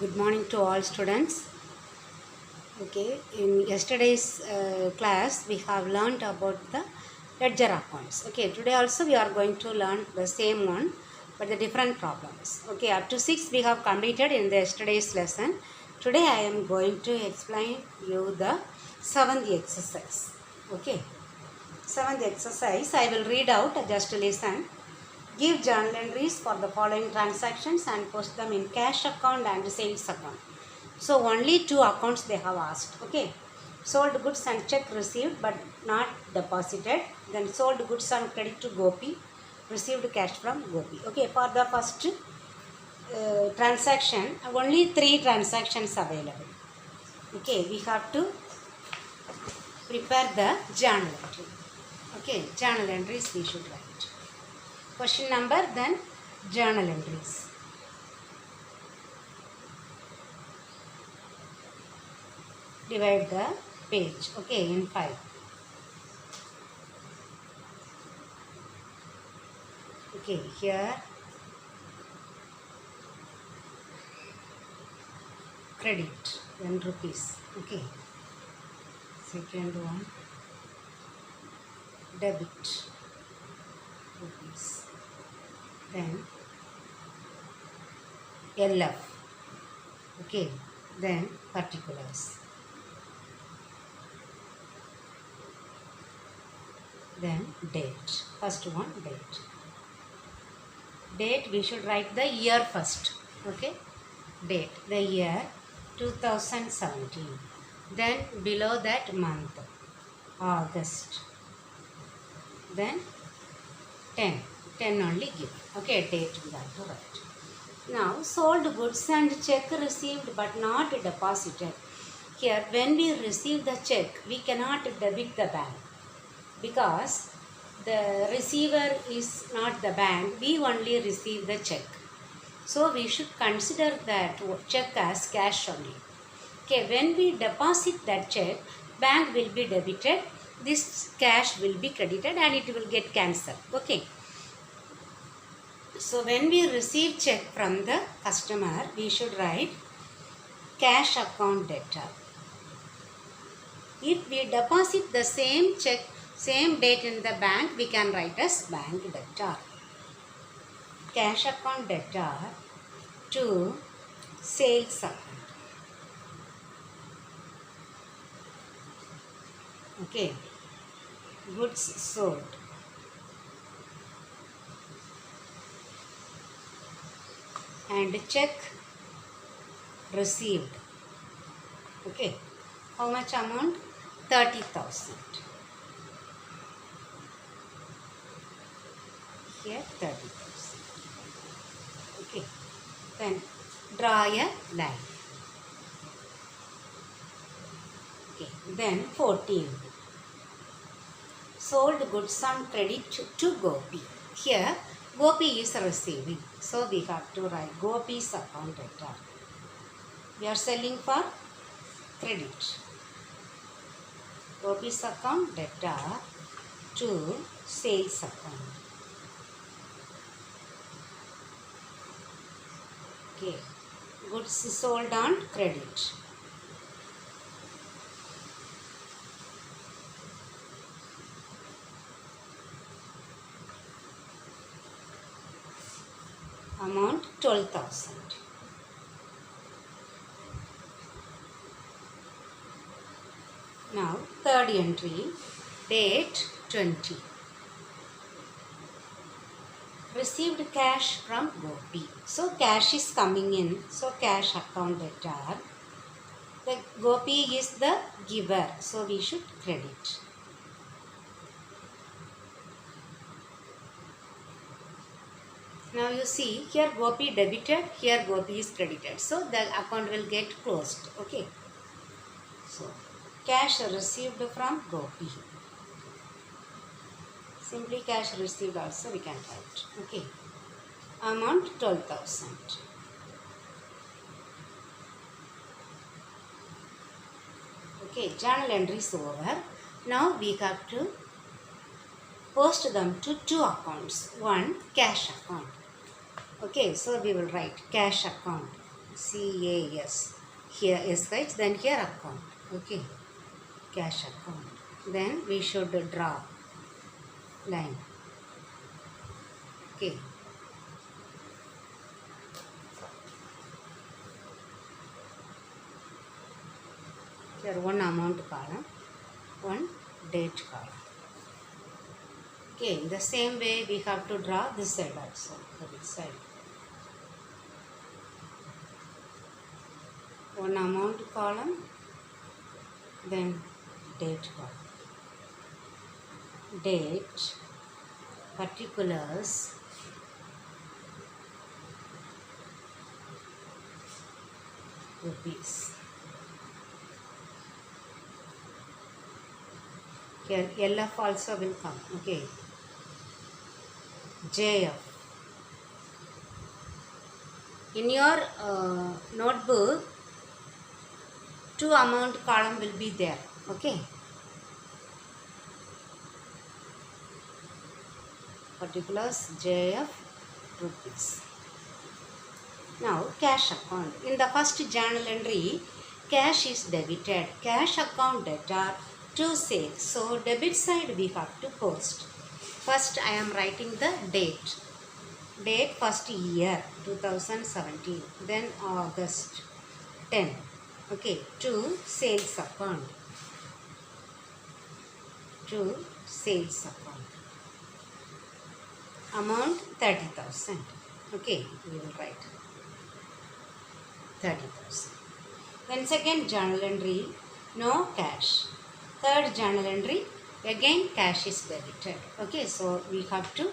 Good morning to all students. Okay, in yesterday's class we have learned about the ledger accounts. Okay, today also we are going to learn the same one but the different problems. Okay, up to 6 we have completed in the yesterday's lesson. Today I am going to explain you the 7th exercise. Okay, 7th exercise I will read out, just listen. Give journal entries for the following transactions and post them in cash account and sales account. So only two accounts they have asked. Okay. Sold goods and check received but not deposited. Then sold goods on credit to Gopi. Received cash from Gopi. Okay. For the first transaction, only 3 transactions available. Okay. We have to prepare the journal entry. Okay. Journal entries we should write. Question number, then journal entries. Divide the page, okay, in 5. Okay, here credit, then rupees. Okay. Second one, debit, rupees. Then LF. Okay. Then particulars. Then date. First one, date. Date we should write the year first. Okay. Date, the year 2017. Then below that month, August. Then 10. 10 only give. Okay, date we have to write. Now, sold goods and check received but not deposited. Here, when we receive the check, we cannot debit the bank because the receiver is not the bank. We only receive the check. So, we should consider that check as cash only. Okay, when we deposit that check, bank will be debited. This cash will be credited and it will get cancelled. Okay. So when we receive check from the customer, we should write cash account debtor. If we deposit the same check, same date in the bank, we can write as bank debtor. Cash account debtor to sales account. Okay. Goods sold. And check received. Okay. How much amount? 30,000. Here 30,000. Okay. Then draw a line. Okay. Then 14. Sold goods on credit to Gopi. Here Gopi is receiving. So we have to write Gopi's account debtor. We are selling for credit. Gopi's account debtor to sales account. Okay. Goods sold on credit. Amount 12,000. Now third entry, date 20. Received cash from Gopi. So cash is coming in. So cash account debtor. The Gopi is the giver. So we should credit. Now you see here Gopi debited, here Gopi is credited. So the account will get closed. Okay. So cash received from Gopi. Simply cash received also we can write. Okay. Amount 12,000. Okay, journal entries over. Now we have to post them to two accounts. One cash account. Okay, so we will write cash account. CAS. Here is right. Then here account. Okay. Cash account. Then we should draw line. Okay. Here one amount column, one date column. Okay, in the same way we have to draw this side also, this side. One amount column, then date column. Date, particulars, rupees. Here LF also will come. Okay. JF. In your notebook, 2 amount column will be there. Okay. Particulars JF rupees. Now cash account. In the first journal entry, cash is debited. Cash account debtor to sales. So debit side we have to post. First I am writing the date. Date first year 2017. Then August 10. Okay. To sales account. To sales account. Amount 30,000. Okay. We will write 30,000. Then second journal entry, no cash. Third journal entry, again cash is debited. Okay, so we have to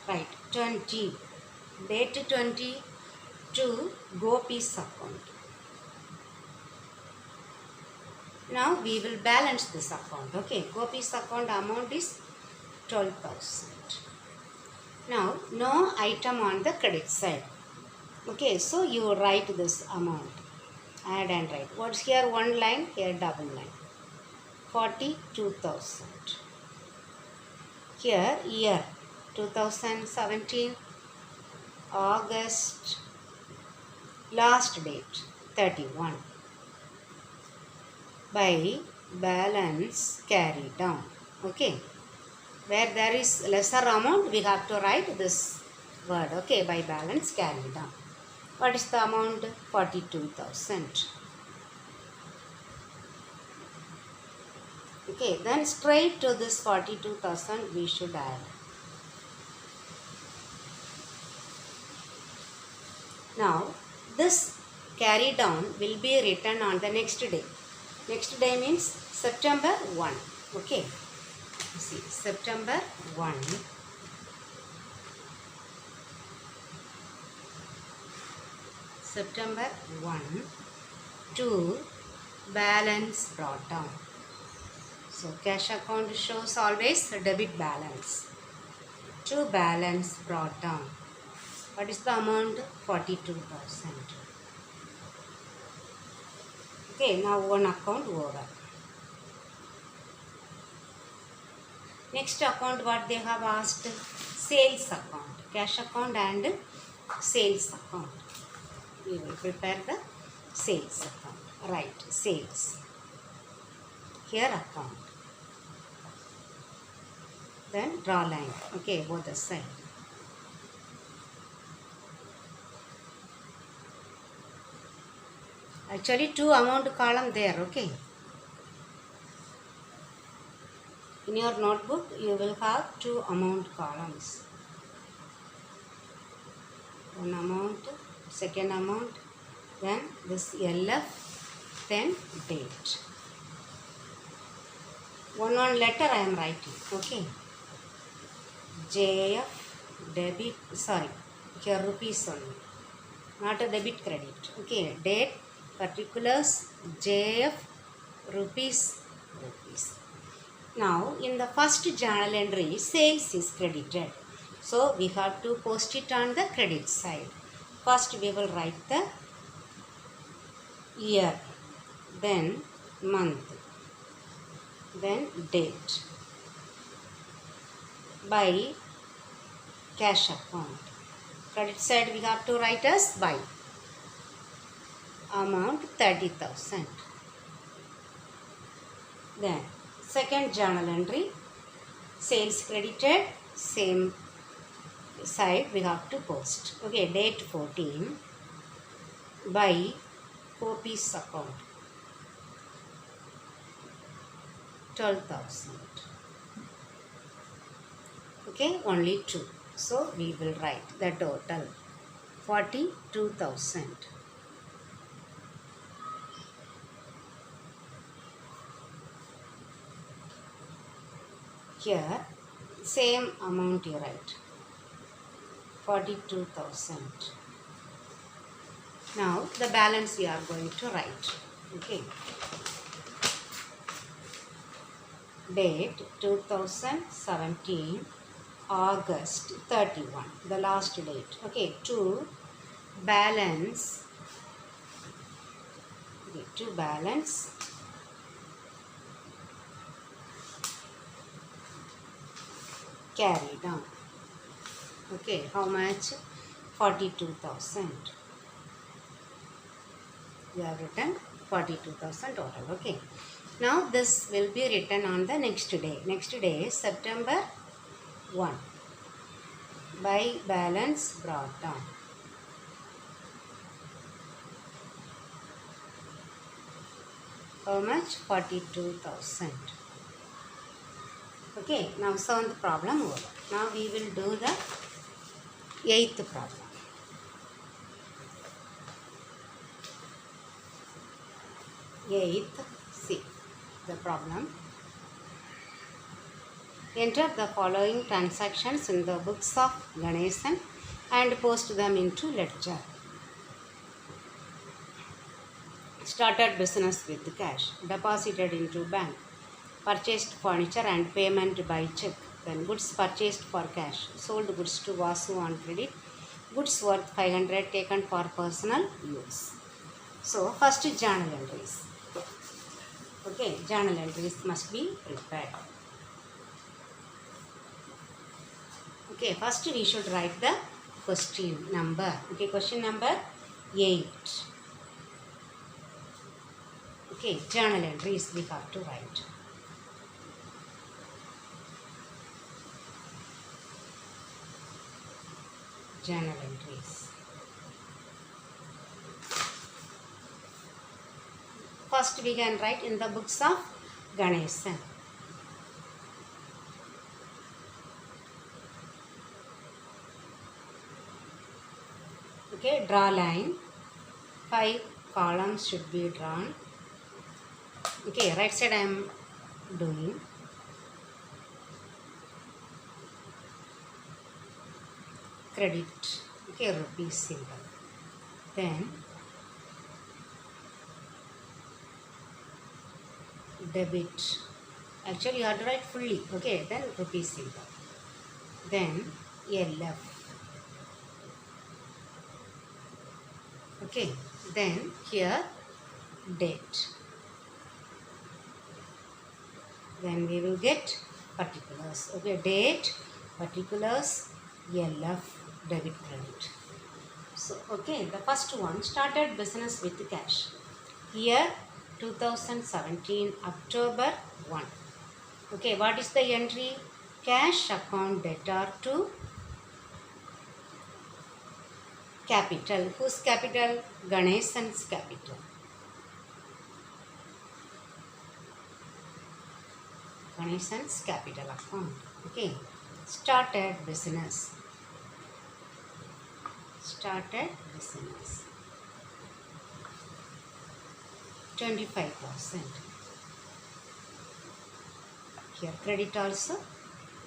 write 20, date 20 to Gopi's account. Now we will balance this account. Okay, Gopi's account amount is 12,000. Now no item on the credit side. Okay, so you write this amount. Add and write. What's here? One line, here double line. 42,000. Here year 2017, August, last date 31. By balance carry down. Okay. Where there is lesser amount, we have to write this word. Okay, by balance carry down. What is the amount? 42,000. Okay, then straight to this 42,000 we should add. Now, this carry down will be written on the next day. Next day means September 1. Okay. See, September 1. September 1 to balance brought down. So cash account shows always debit balance. To balance brought down. What is the amount? 42,000. Okay, now one account over. Next account what they have asked? Sales account. Cash account and sales account. We will prepare the sales account. Right, sales. Here account. Then draw line. Okay, both the side. Actually 2 amount column there. Okay. In your notebook you will have 2 amount columns. One amount, second amount, then this LF, then date. One letter I am writing. Okay. JF debit, sorry, here rupees only, not a debit credit. Okay, date, particulars, JF, rupees. Now in the first journal entry, sales is credited. So we have to post it on the credit side. First we will write the year, then month, then date. By cash account. Credit side we have to write as by. amount 30,000. Then second journal entry, sales credited, same side we have to post. Okay, date 14 by copies account 12,000. Okay, only 2. So we will write the total 42,000. Here same amount you write 42,000. Now the balance we are going to write. Okay. Date 2017 August 31, the last date. Okay, to balance. Okay, to balance carry down. Okay, how much? 42,000. We have written 42,000 total. Okay. Now this will be written on the next day. Next day is September 1. By balance brought down. How much? 42,000. Okay, now solve the problem over. Now we will do the 8th problem. 8th, see the problem. Enter the following transactions in the books of Ganesan and post them into ledger. Started business with cash, deposited into bank, purchased furniture and payment by check, then goods purchased for cash, sold goods to Vasu on credit, goods worth 500 taken for personal use. So first journal entries. Okay, journal entries must be prepared. Okay, first we should write the question number. Okay, question number 8. Okay, journal entries we have to write. Journal entries. First we can write in the books of Ganesan. Okay, draw line. 5 columns should be drawn. Okay, right side I am doing. Credit. Okay, rupees symbol. Then debit. Actually you have to write fully. Okay, then rupees symbol. Then LF. Okay, then here date. Then we will get particulars. Okay, date, particulars, LF, debit, credit. So, okay, the first one, started business with cash. Here 2017 October 1. Okay, what is the entry? Cash account debtor to capital. Whose capital? Ganesan's capital. Ganesan's capital account. Okay. Started business. Started business. 25,000. Here credit also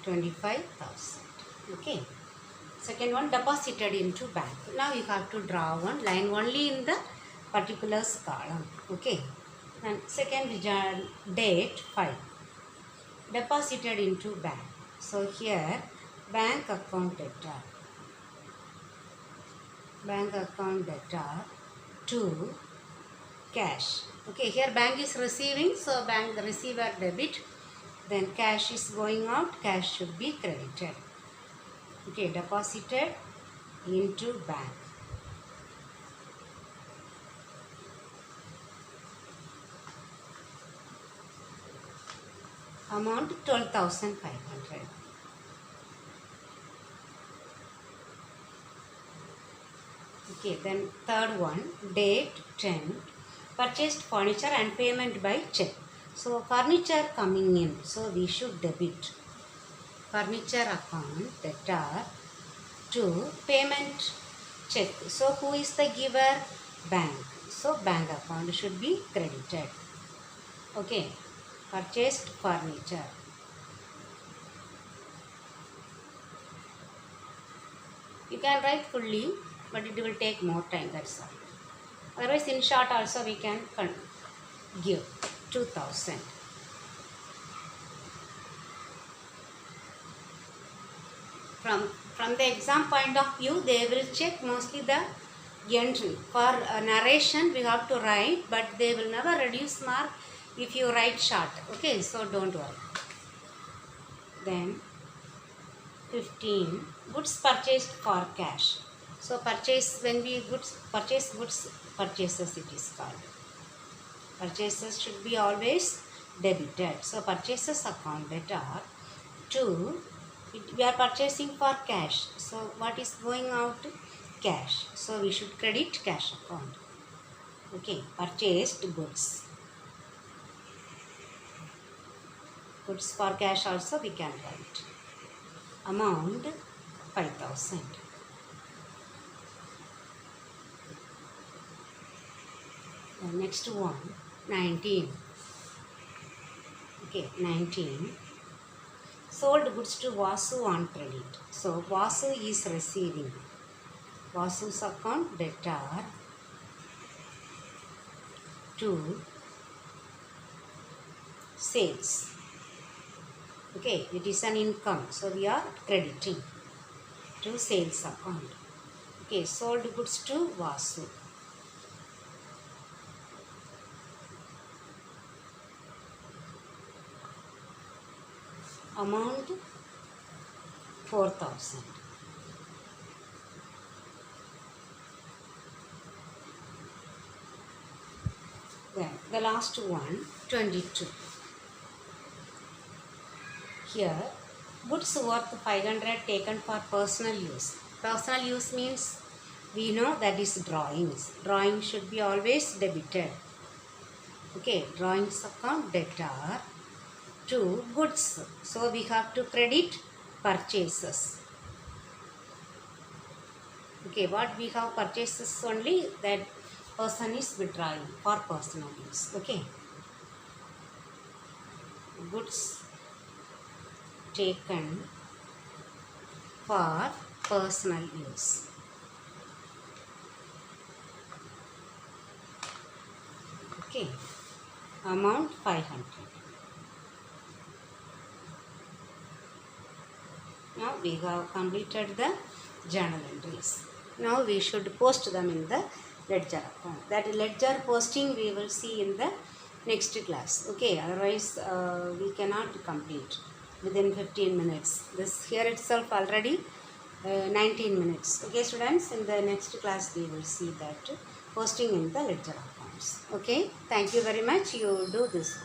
25,000. Okay. Second one, deposited into bank. Now you have to draw one line only in the particulars column. Okay. And second date 5. Deposited into bank. So here bank account debtor. Bank account debtor to cash. Okay, here bank is receiving, so bank the receiver debit. Then cash is going out, cash should be credited. Okay, deposited into bank. amount 12,500. Okay, then third one, date 10, purchased furniture and payment by check. So furniture coming in, so we should debit furniture account debtor to payment check. So who is the giver? Bank. So bank account should be credited. Okay, purchased furniture. You can write fully, but it will take more time, that's all. Otherwise, in short also we can give 2,000. From the exam point of view, they will check mostly the entry. For narration, we have to write, but they will never reduce mark if you write short. Okay, so don't worry. Then 15, goods purchased for cash. So purchase, when we purchase goods purchases, it is called. Purchases should be always debited. So purchases account debtor to, we are purchasing for cash. So what is going out? Cash. So we should credit cash account. Okay, purchased goods. Goods for cash also we can write. Amount 5,000. The next one, 19. Okay, 19. Sold goods to Vasu on credit. So Vasu is receiving. Vasu's account debtor to sales. Okay, it is an income. So we are crediting to sales account. Okay, sold goods to Vasu. Amount 4,000. Then the last one, 22. Here, goods worth 500 taken for personal use. Personal use means we know that is drawings. Drawing should be always debited. Okay, drawings account debtor to goods. So we have to credit purchases. Okay, what we have purchases only, that person is withdrawing for personal use. Okay, goods taken for personal use. Okay, amount 500. Now we have completed the journal entries. Now we should post them in the ledger account. That ledger posting we will see in the next class. Okay, otherwise we cannot complete within 15 minutes. This here itself already 19 minutes. Okay students, in the next class we will see that posting in the ledger accounts. Okay, thank you very much. You do this.